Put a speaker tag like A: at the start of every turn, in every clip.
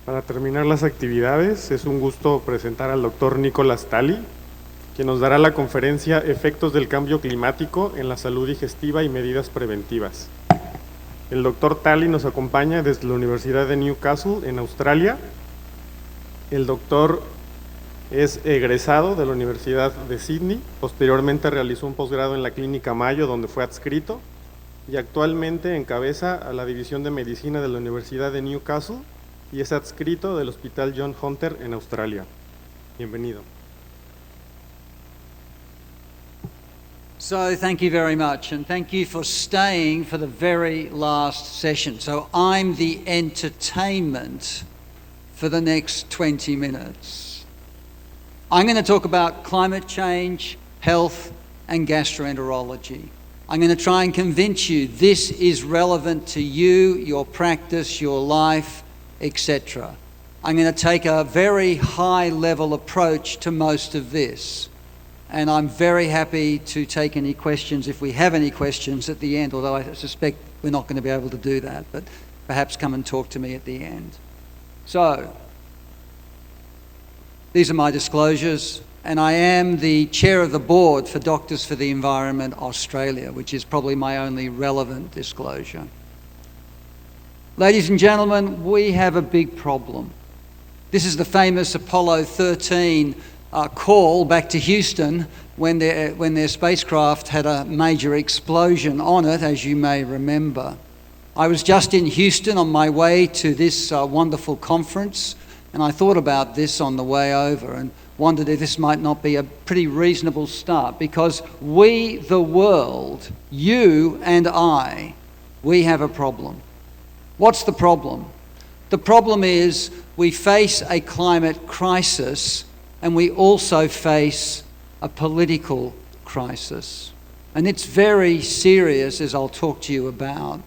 A: Para terminar las actividades, es un gusto presentar al doctor Nicolás Tali, quien nos dará la conferencia Efectos del cambio climático en la salud digestiva y medidas preventivas. El doctor Tali nos acompaña desde la Universidad de Newcastle, en Australia. El doctor es egresado de la Universidad de Sydney, posteriormente realizó un posgrado en la Clínica Mayo, donde fue adscrito, y actualmente encabeza a la División de Medicina de la Universidad de Newcastle y es adscrito del Hospital John Hunter en Australia. Bienvenido.
B: So thank you very much, and thank you for staying for the very last session. So I'm the entertainment for the next 20 minutes. I'm going to talk about climate change, health, and gastroenterology. I'm going to try and convince you this is relevant to you, your practice, your life, etc. I'm going to take a very high-level approach to most of this. And I'm very happy to take any questions, if we have any questions at the end, although I suspect we're not going to be able to do that, but perhaps come and talk to me at the end. So, these are my disclosures, and I am the chair of the board for Doctors for the Environment Australia, which is probably my only relevant disclosure. Ladies and gentlemen, we have a big problem. This is the famous Apollo 13 call back to Houston when their spacecraft had a major explosion on it, as you may remember. I was just in Houston on my way to this wonderful conference, and I thought about this on the way over and wondered if this might not be a pretty reasonable start, because we, the world, you and I, we have a problem. What's the problem? The problem is we face a climate crisis, and we also face a political crisis. And it's very serious, as I'll talk to you about.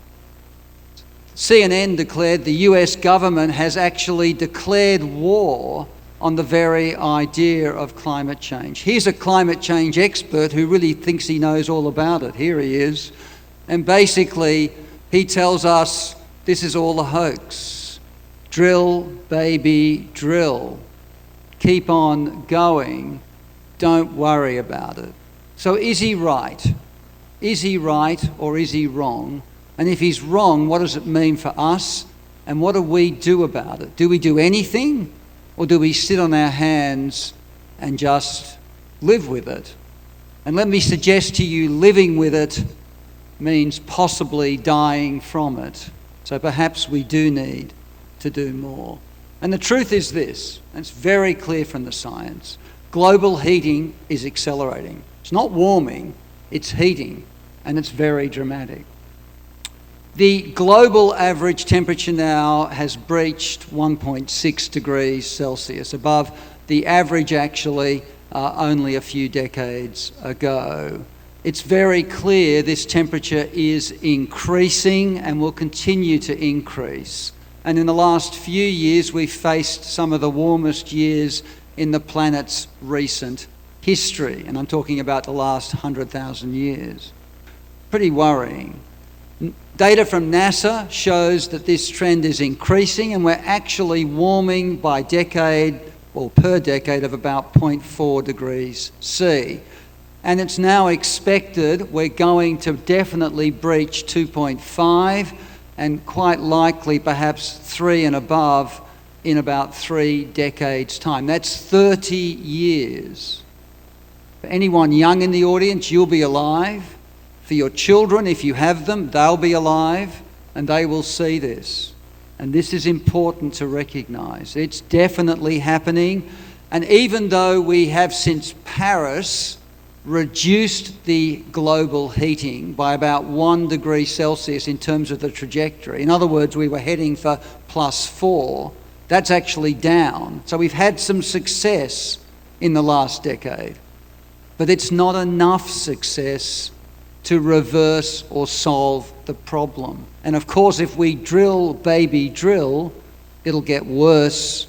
B: CNN declared the US government has actually declared war on the very idea of climate change. Here's a climate change expert who really thinks he knows all about it. Here he is. And basically, he tells us this is all a hoax. Drill, baby, drill. Keep on going, don't worry about it. So is he right? Is he right or is he wrong? And if he's wrong, what does it mean for us? And what do we do about it? Do we do anything? Or do we sit on our hands and just live with it? And let me suggest to you, living with it means possibly dying from it. So perhaps we do need to do more. And the truth is this, and it's very clear from the science, global heating is accelerating. It's not warming, it's heating, and it's very dramatic. The global average temperature now has breached 1.6 degrees Celsius, above the average actually only a few decades ago. It's very clear this temperature is increasing and will continue to increase. And in the last few years, we've faced some of the warmest years in the planet's recent history. And I'm talking about the last 100,000 years. Pretty worrying. Data from NASA shows that this trend is increasing, and we're actually warming by decade, or per decade, of about 0.4 degrees C. And it's now expected we're going to definitely breach 2.5, and quite likely perhaps 3 and above in about 3 decades' time. That's 30 years. For anyone young in the audience, you'll be alive. For your children, if you have them, they'll be alive and they will see this. And this is important to recognise. It's definitely happening. And even though we have since Paris reduced the global heating by about 1 degree Celsius in terms of the trajectory. In other words, we were heading for +4. That's actually down. So we've had some success in the last decade. But it's not enough success to reverse or solve the problem. And of course, if we drill, baby, drill, it'll get worse,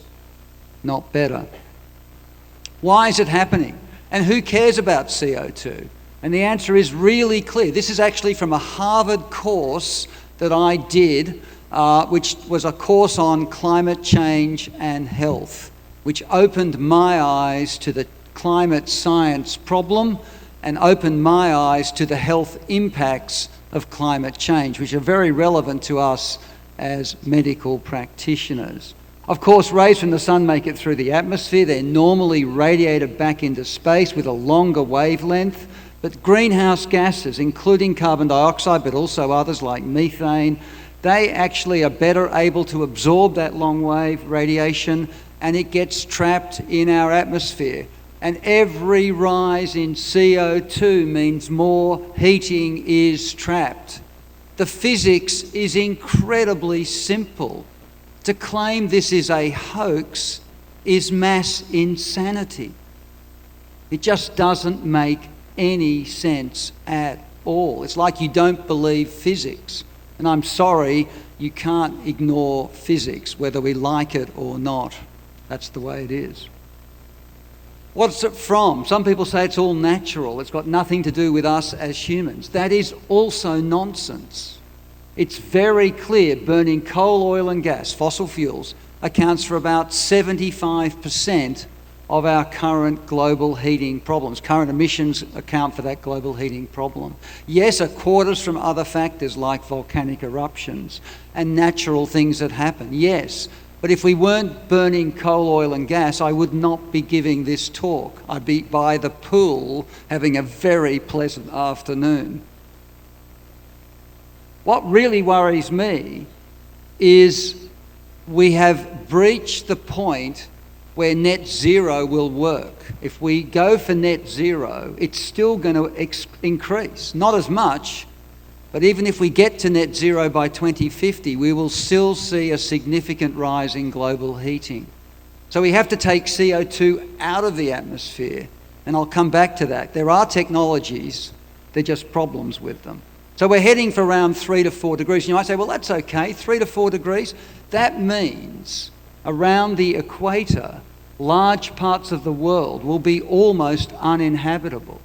B: not better. Why is it happening? And who cares about CO2? And the answer is really clear. This is actually from a Harvard course that I did which was a course on climate change and health, which opened my eyes to the climate science problem and opened my eyes to the health impacts of climate change, which are very relevant to us as medical practitioners. Of course, rays from the sun make it through the atmosphere. They're normally radiated back into space with a longer wavelength, but greenhouse gases, including carbon dioxide, but also others like methane, they actually are better able to absorb that long wave radiation, and it gets trapped in our atmosphere. And every rise in CO2 means more heating is trapped. The physics is incredibly simple. To claim this is a hoax is mass insanity. It just doesn't make any sense at all. It's like you don't believe physics. And I'm sorry, you can't ignore physics, whether we like it or not. That's the way it is. What's it from? Some people say it's all natural. It's got nothing to do with us as humans. That is also nonsense. It's very clear burning coal, oil and gas, fossil fuels, accounts for about 75% of our current global heating problems. Current emissions account for that global heating problem. Yes, a quarter's from other factors like volcanic eruptions and natural things that happen. Yes, but if we weren't burning coal, oil and gas, I would not be giving this talk. I'd be by the pool having a very pleasant afternoon. What really worries me is we have breached the point where net zero will work. If we go for net zero, it's still going to increase. Not as much, but even if we get to net zero by 2050, we will still see a significant rise in global heating. So we have to take CO2 out of the atmosphere, and I'll come back to that. There are technologies, they're just problems with them. So we're heading for around 3 to 4 degrees. You might say, well, that's okay, 3 to 4 degrees. That means around the equator, large parts of the world will be almost uninhabitable.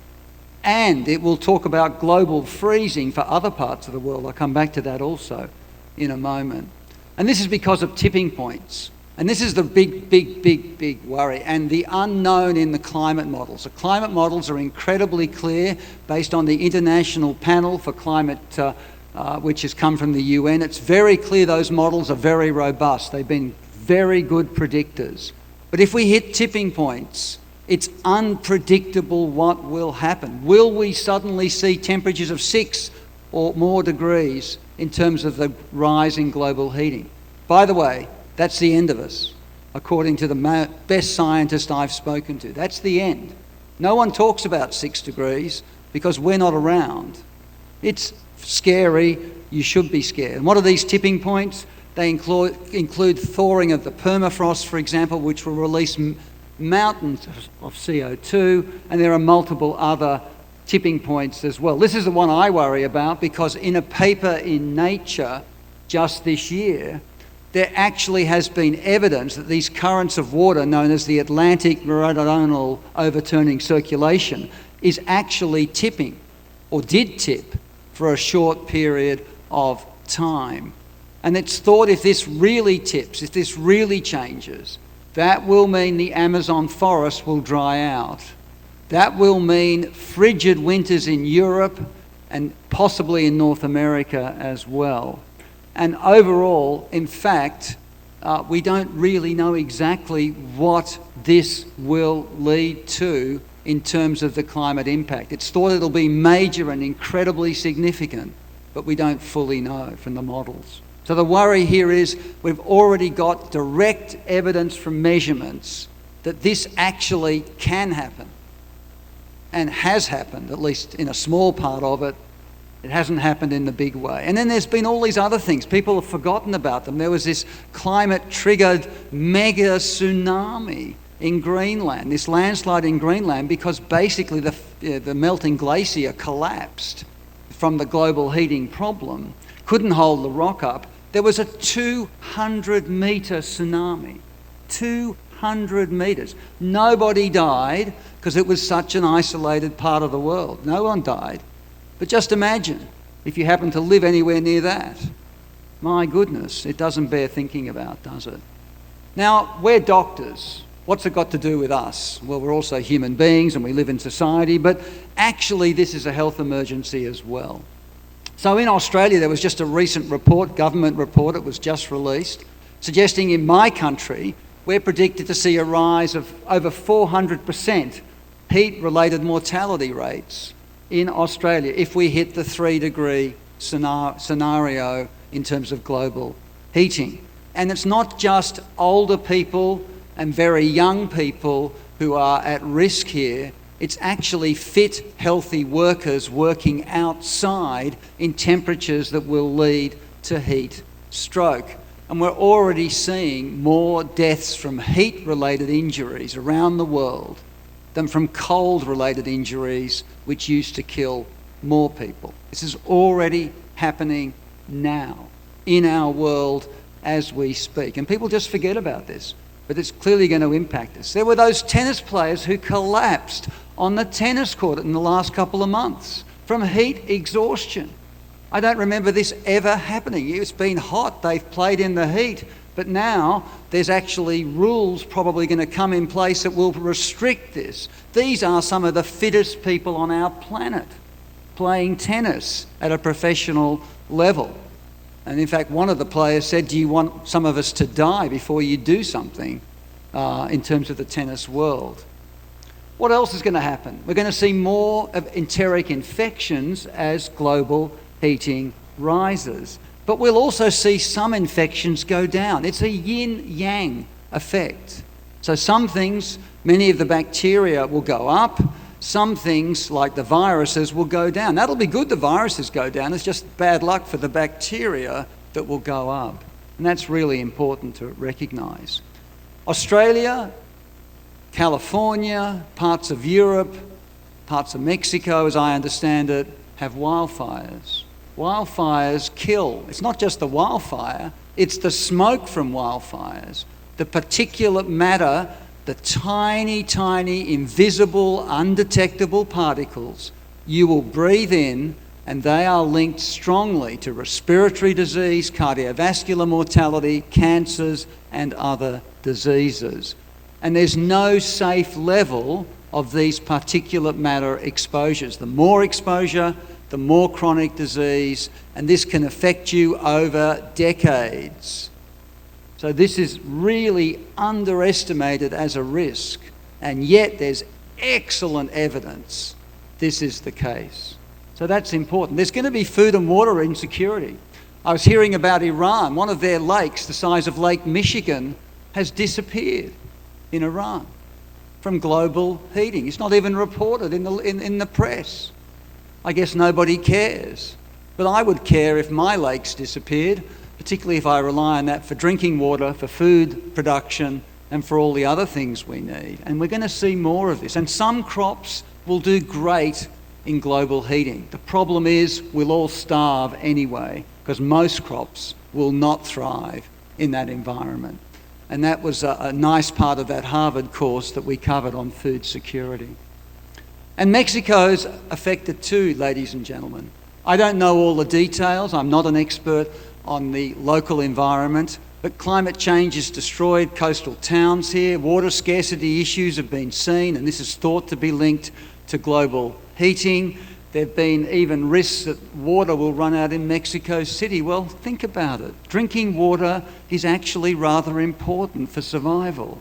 B: And it will talk about global freezing for other parts of the world. I'll come back to that also in a moment. And this is because of tipping points. And this is the big worry and the unknown in the climate models. The climate models are incredibly clear based on the International Panel for Climate, which has come from the UN. It's very clear those models are very robust. They've been very good predictors. But if we hit tipping points, it's unpredictable what will happen. Will we suddenly see temperatures of 6 or more degrees in terms of the rise in global heating? By the way, that's the end of us, according to the best scientist I've spoken to. That's the end. No one talks about 6 degrees because we're not around. It's scary. You should be scared. And what are these tipping points? They include thawing of the permafrost, for example, which will release mountains of CO2, and there are multiple other tipping points as well. This is the one I worry about because in a paper in Nature just this year, there actually has been evidence that these currents of water, known as the Atlantic Meridional Overturning Circulation, is actually tipping, or did tip, for a short period of time. And it's thought if this really tips, if this really changes, that will mean the Amazon forest will dry out. That will mean frigid winters in Europe and possibly in North America as well. And overall, in fact, we don't really know exactly what this will lead to in terms of the climate impact. It's thought it'll be major and incredibly significant, but we don't fully know from the models. So the worry here is we've already got direct evidence from measurements that this actually can happen and has happened, at least in a small part of it. It hasn't happened in the big way. And then there's been all these other things. People have forgotten about them. There was this climate-triggered mega tsunami in Greenland, this landslide in Greenland, because basically the melting glacier collapsed from the global heating problem, couldn't hold the rock up. There was a 200-metre tsunami. 200 metres. Nobody died because it was such an isolated part of the world. No one died. But just imagine if you happen to live anywhere near that. My goodness, it doesn't bear thinking about, does it? Now, we're doctors. What's it got to do with us? Well, we're also human beings and we live in society, but actually this is a health emergency as well. So in Australia, there was just a recent report, government report, it was just released, suggesting in my country, we're predicted to see a rise of over 400% heat-related mortality rates in Australia if we hit the 3-degree scenario in terms of global heating. And it's not just older people and very young people who are at risk here. It's actually fit, healthy workers working outside in temperatures that will lead to heat stroke. And we're already seeing more deaths from heat-related injuries around the world than from cold-related injuries, which used to kill more people. This is already happening now in our world as we speak. And people just forget about this, but it's clearly going to impact us. There were those tennis players who collapsed on the tennis court in the last couple of months from heat exhaustion. I don't remember this ever happening. It's been hot, they've played in the heat, but now there's actually rules probably going to come in place that will restrict this. These are some of the fittest people on our planet playing tennis at a professional level. And in fact, one of the players said, do you want some of us to die before you do something in terms of the tennis world? What else is going to happen? We're going to see more of enteric infections as global heating rises. But we'll also see some infections go down. It's a yin-yang effect. So some things, many of the bacteria will go up. Some things, like the viruses, will go down. That'll be good the viruses go down. It's just bad luck for the bacteria that will go up. And that's really important to recognise. Australia, California, parts of Europe, parts of Mexico, as I understand it, have wildfires. Wildfires kill. It's not just the wildfire, it's the smoke from wildfires, the particulate matter, the tiny, tiny, invisible, undetectable particles you will breathe in, and they are linked strongly to respiratory disease, cardiovascular mortality, cancers, and other diseases. And there's no safe level of these particulate matter exposures. The more exposure, the more chronic disease, and this can affect you over decades. So this is really underestimated as a risk, and yet there's excellent evidence this is the case. So that's important. There's going to be food and water insecurity. I was hearing about Iran. One of their lakes, the size of Lake Michigan, has disappeared in Iran from global heating. It's not even reported in the press. I guess nobody cares. But I would care if my lakes disappeared, particularly if I rely on that for drinking water, for food production, and for all the other things we need. And we're going to see more of this. And some crops will do great in global heating. The problem is we'll all starve anyway, because most crops will not thrive in that environment. And that was a nice part of that Harvard course that we covered on food security. And Mexico's affected too, ladies and gentlemen. I don't know all the details. I'm not an expert on the local environment, but climate change has destroyed coastal towns here. Water scarcity issues have been seen, and this is thought to be linked to global heating. There have been even risks that water will run out in Mexico City. Well, think about it. Drinking water is actually rather important for survival.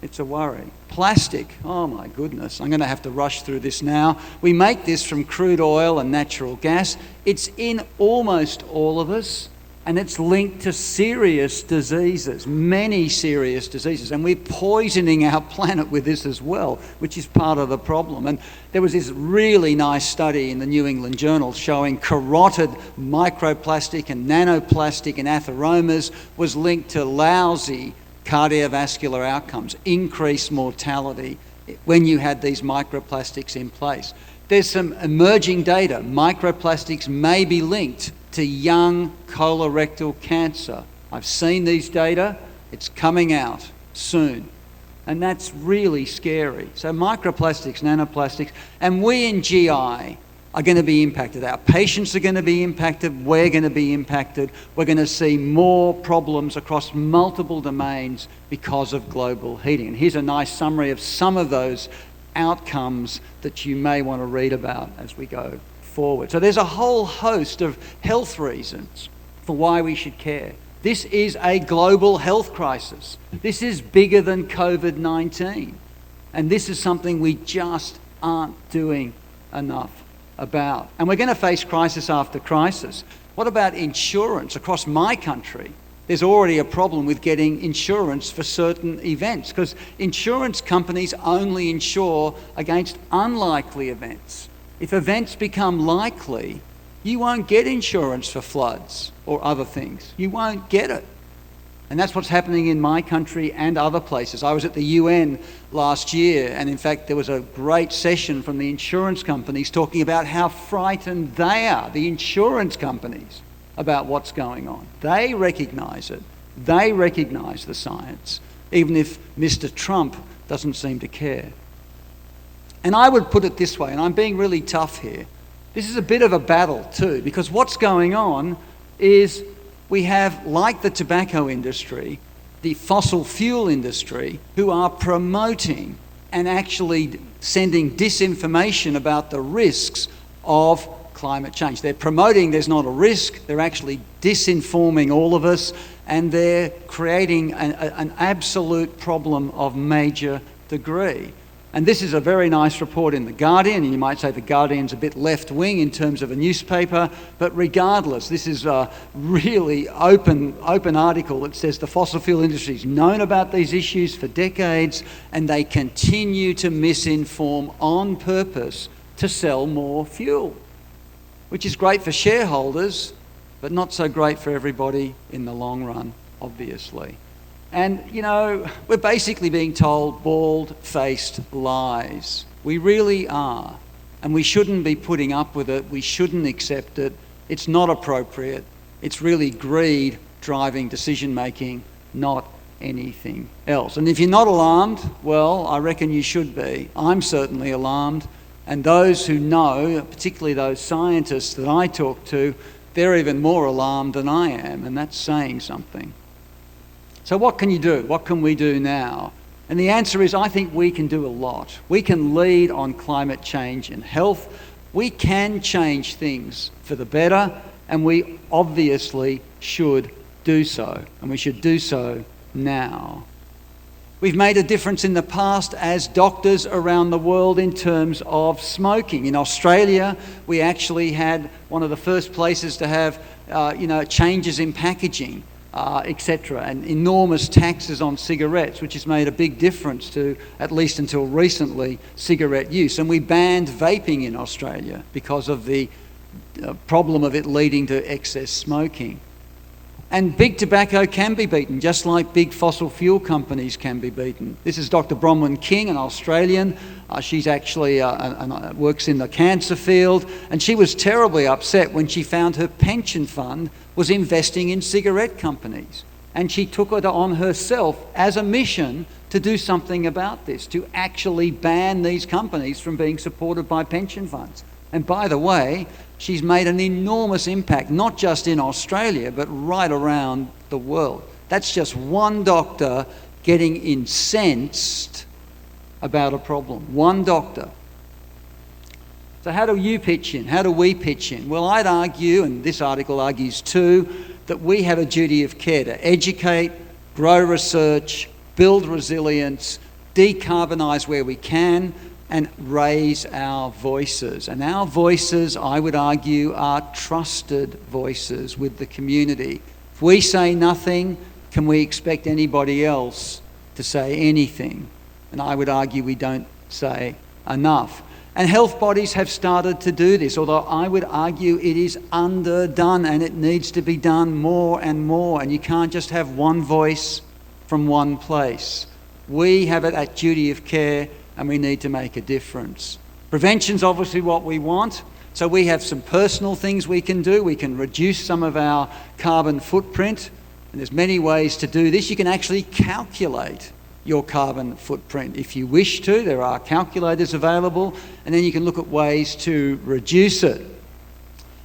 B: It's a worry. Plastic, oh my goodness, I'm going to have to rush through this now. We make this from crude oil and natural gas. It's in almost all of us, and it's linked to serious diseases, many serious diseases, and we're poisoning our planet with this as well, which is part of the problem. And there was this really nice study in the New England Journal showing carotid microplastic and nanoplastic in atheromas was linked to lousy cardiovascular outcomes, increased mortality when you had these microplastics in place. There's some emerging data. Microplastics may be linked to young colorectal cancer. I've seen these data. It's coming out soon. And that's really scary. So microplastics, nanoplastics, and we in GI are going to be impacted. Our patients are going to be impacted. We're going to be impacted. We're going to see more problems across multiple domains because of global heating. And here's a nice summary of some of those outcomes that you may want to read about as we go forward. So there's a whole host of health reasons for why we should care. This is a global health crisis. This is bigger than COVID-19. And this is something we just aren't doing enough about. And we're going to face crisis after crisis. What about insurance? Across my country, there's already a problem with getting insurance for certain events because insurance companies only insure against unlikely events. If events become likely, you won't get insurance for floods or other things. You won't get it. And that's what's happening in my country and other places. I was at the UN last year, and in fact there was a great session from the insurance companies talking about how frightened they are, the insurance companies, about what's going on. They recognise it. They recognise the science, even if Mr. Trump doesn't seem to care. And I would put it this way, and I'm being really tough here. This is a bit of a battle too, because what's going on is we have, like the tobacco industry, the fossil fuel industry, who are promoting and actually sending disinformation about the risks of climate change. They're promoting there's not a risk, they're actually disinforming all of us, and they're creating an absolute problem of major degree. And this is a very nice report in The Guardian, and you might say The Guardian's a bit left-wing in terms of a newspaper, but regardless, this is a really open article that says the fossil fuel industry's known about these issues for decades, and they continue to misinform on purpose to sell more fuel, which is great for shareholders, but not so great for everybody in the long run, obviously. And, you know, we're basically being told bald-faced lies. We really are. And we shouldn't be putting up with it. We shouldn't accept it. It's not appropriate. It's really greed driving decision-making, not anything else. And if you're not alarmed, well, I reckon you should be. I'm certainly alarmed. And those who know, particularly those scientists that I talk to, they're even more alarmed than I am, and that's saying something. So what can you do? What can we do now? And the answer is, I think we can do a lot. We can lead on climate change and health. We can change things for the better, and we obviously should do so. And we should do so now. We've made a difference in the past as doctors around the world in terms of smoking. In Australia, we actually had one of the first places to have changes in packaging. Etc., and enormous taxes on cigarettes, which has made a big difference to, at least until recently, cigarette use. And we banned vaping in Australia because of the problem of it leading to excess smoking. And big tobacco can be beaten, just like big fossil fuel companies can be beaten. This is Dr. Bronwyn King, an Australian. She's actually works in the cancer field, and she was terribly upset when she found her pension fund was investing in cigarette companies. And she took it on herself as a mission to do something about this, to actually ban these companies from being supported by pension funds. And by the way, she's made an enormous impact, not just in Australia, but right around the world. That's just one doctor getting incensed about a problem. One doctor. So how do you pitch in? How do we pitch in? Well, I'd argue, and this article argues too, that we have a duty of care to educate, grow research, build resilience, decarbonise where we can, and raise our voices. And our voices, I would argue, are trusted voices with the community. If we say nothing, can we expect anybody else to say anything? And I would argue we don't say enough. And health bodies have started to do this, although I would argue it is underdone and it needs to be done more and more. And you can't just have one voice from one place. We have that duty of care, and we need to make a difference. Prevention's obviously what we want. So we have some personal things we can do. We can reduce some of our carbon footprint. And there's many ways to do this. You can actually calculate your carbon footprint. If you wish to, there are calculators available, and then you can look at ways to reduce it.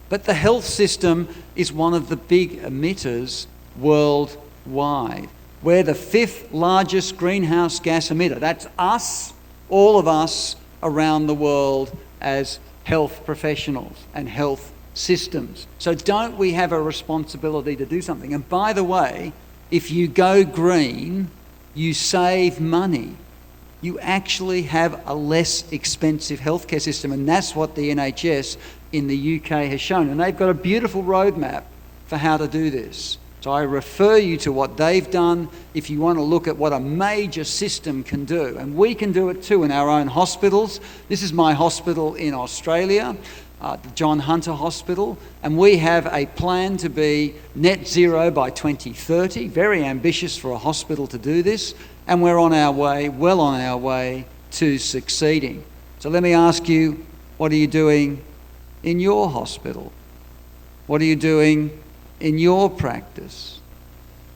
B: But the health system is one of the big emitters worldwide. We're the 5th largest greenhouse gas emitter. That's us, all of us around the world as health professionals and health systems. So don't we have a responsibility to do something? And by the way, if you go green, you save money. You actually have a less expensive healthcare system, and that's what the NHS in the UK has shown. And they've got a beautiful roadmap for how to do this. So I refer you to what they've done if you want to look at what a major system can do. And we can do it too in our own hospitals. This is my hospital in Australia, the John Hunter Hospital, and we have a plan to be net zero by 2030. Very ambitious for a hospital to do this, and we're on our way, well on our way to succeeding. So let me ask you, what are you doing in your hospital? What are you doing in your practice?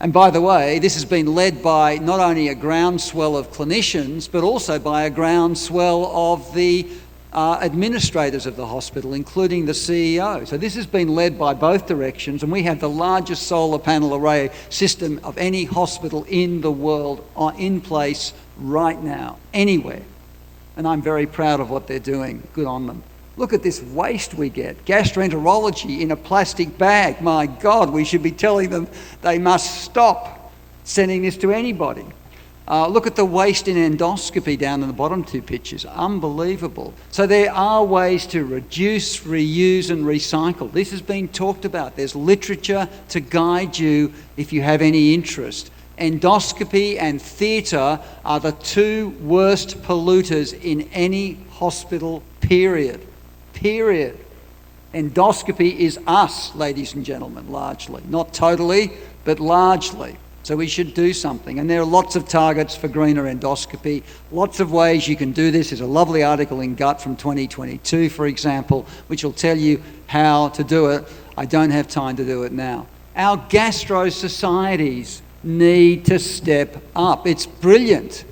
B: And by the way, this has been led by not only a groundswell of clinicians, but also by a groundswell of the administrators of the hospital, including the CEO. So this has been led by both directions, and we have the largest solar panel array system of any hospital in the world in place right now, anywhere. And I'm very proud of what they're doing. Good on them. Look at this waste we get. Gastroenterology in a plastic bag. My God, we should be telling them they must stop sending this to anybody. Look at the waste in endoscopy down in the bottom 2 pictures. Unbelievable. So there are ways to reduce, reuse and recycle. This has been talked about. There's literature to guide you if you have any interest. Endoscopy and theatre are the 2 worst polluters in any hospital, period. Period. Endoscopy is us, ladies and gentlemen, largely. Not totally, but largely. So we should do something. And there are lots of targets for greener endoscopy, lots of ways you can do this. There's a lovely article in Gut from 2022, for example, which will tell you how to do it. I don't have time to do it now. Our gastro societies need to step up. It's brilliant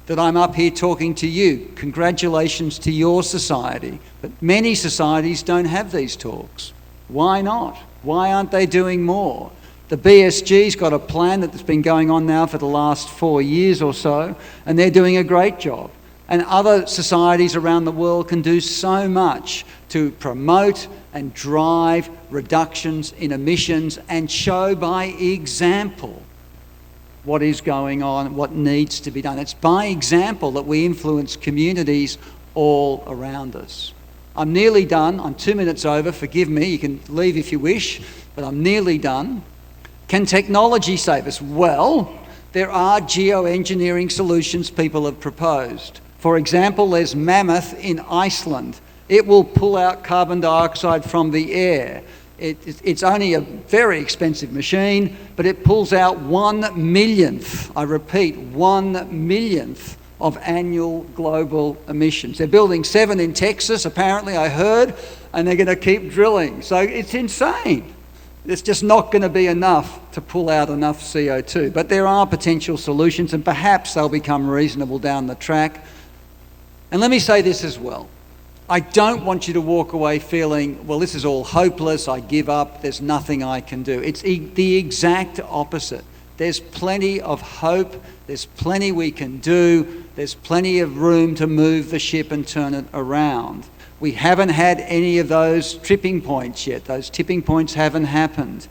B: that I'm up here talking to you. Congratulations to your society. But many societies don't have these talks. Why not? Why aren't they doing more? The BSG's got a plan that's been going on now for the last 4 years or so, and they're doing a great job. And other societies around the world can do so much to promote and drive reductions in emissions and show by example what is going on, what needs to be done. It's by example that we influence communities all around us. I'm nearly done. I'm 2 minutes over. Forgive me. You can leave if you wish, but I'm nearly done. Can technology save us? Well, there are geoengineering solutions people have proposed. For example, there's Mammoth in Iceland. It will pull out carbon dioxide from the air. It's only a very expensive machine, but it pulls out 1/1,000,000th, I repeat, 1/1,000,000th of annual global emissions. They're building 7 in Texas, apparently, I heard, and they're going to keep drilling. So it's insane. It's just not going to be enough to pull out enough CO2. But there are potential solutions, and perhaps they'll become reasonable down the track. And let me say this as well. I don't want you to walk away feeling, well, this is all hopeless, I give up, there's nothing I can do. It's the exact opposite. There's plenty of hope, there's plenty we can do, there's plenty of room to move the ship and turn it around. We haven't had any of those tripping points yet. Those tipping points haven't happened.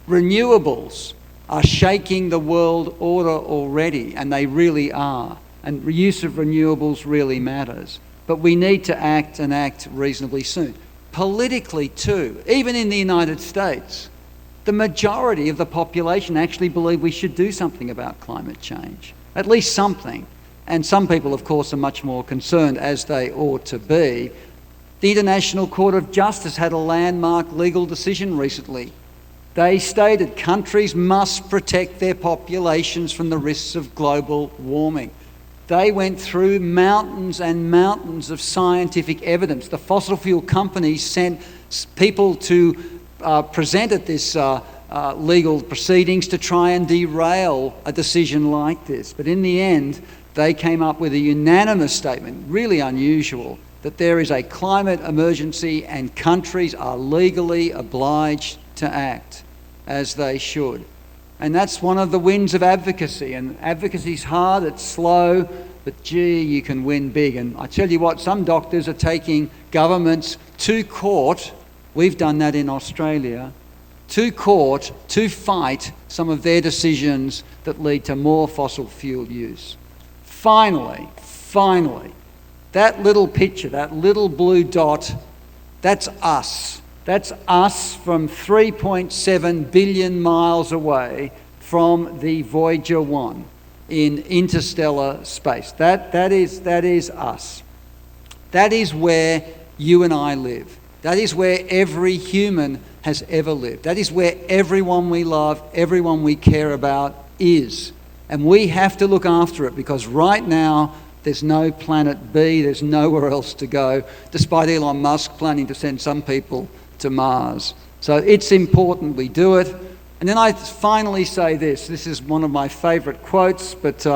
B: Renewables are shaking the world order already, and they really are. And use of renewables really matters. But we need to act and act reasonably soon. Politically too, even in the United States, the majority of the population actually believe we should do something about climate change. At least something. And some people, of course, are much more concerned, as they ought to be. The International Court of Justice had a landmark legal decision recently. They stated countries must protect their populations from the risks of global warming. They went through mountains and mountains of scientific evidence. The fossil fuel companies sent people to present at this legal proceedings to try and derail a decision like this. But in the end, they came up with a unanimous statement, really unusual, that there is a climate emergency and countries are legally obliged to act as they should. And that's one of the wins of advocacy. And advocacy's hard, it's slow, but gee, you can win big. And I tell you what, some doctors are taking governments to court, we've done that in Australia, to court to fight some of their decisions that lead to more fossil fuel use. Finally, that little picture, that little blue dot, that's us. That's us from 3.7 billion miles away from the Voyager 1 in interstellar space. That is us. That is where you and I live. That is where every human has ever lived. That is where everyone we love, everyone we care about is. And we have to look after it because right now there's no planet B, there's nowhere else to go, despite Elon Musk planning to send some people to Mars. So it's important we do it. And then I finally say this is one of my favourite quotes, but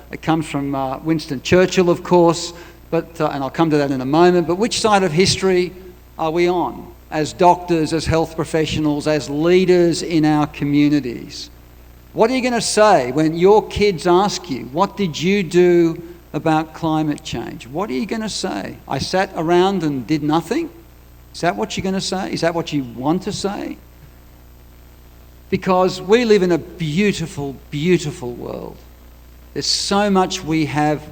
B: it comes from Winston Churchill, of course, but and I'll come to that in a moment. But which side of history are we on as doctors, as health professionals, as leaders in our communities? What are you going to say when your kids ask you, what did you do about climate change? What are you going to say? I sat around and did nothing? Is that what you're going to say? Is that what you want to say? Because we live in a beautiful, beautiful world. There's so much we have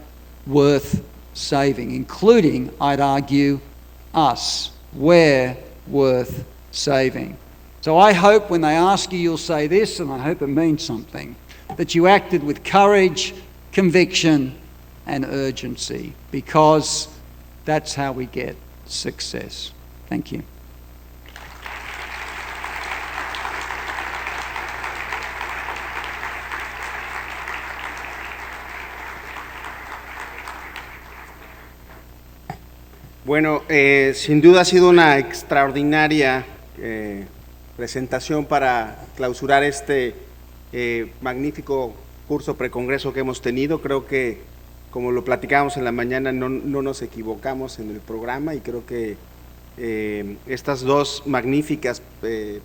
B: worth saving, including, I'd argue, us. We're worth saving. So I hope when they ask you, you'll say this, and I hope it means something, that you acted with courage, conviction, and urgency, because that's how we get success. Thank you.
C: Bueno, sin duda ha sido una extraordinaria presentación para clausurar este magnífico curso precongreso que hemos tenido. Creo que, como lo platicábamos en la mañana, no nos equivocamos en el programa y creo que estas dos magníficas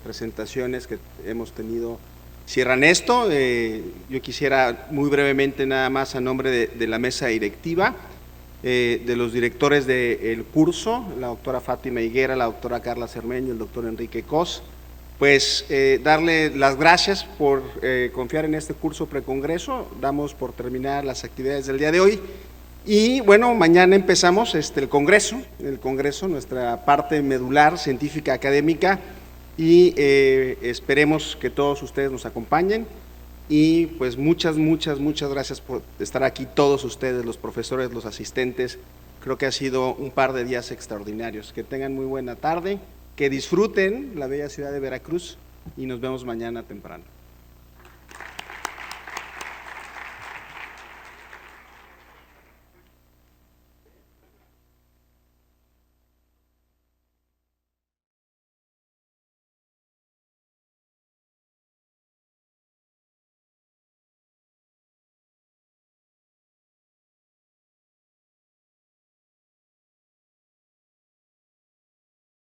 C: presentaciones que hemos tenido cierran esto. Yo quisiera muy brevemente nada más a nombre de la mesa directiva, de los directores del curso, la doctora Fátima Higuera, la doctora Carla Cermeño, el doctor Enrique Cos, pues darle las gracias por confiar en este curso precongreso. Damos por terminar las actividades del día de hoy y bueno, mañana empezamos el congreso, nuestra parte medular, científica, académica, y esperemos que todos ustedes nos acompañen. Y pues muchas gracias por estar aquí, todos ustedes, los profesores, los asistentes. Creo que ha sido un par de días extraordinarios. Que tengan muy buena tarde, que disfruten la bella ciudad de Veracruz y nos vemos mañana temprano.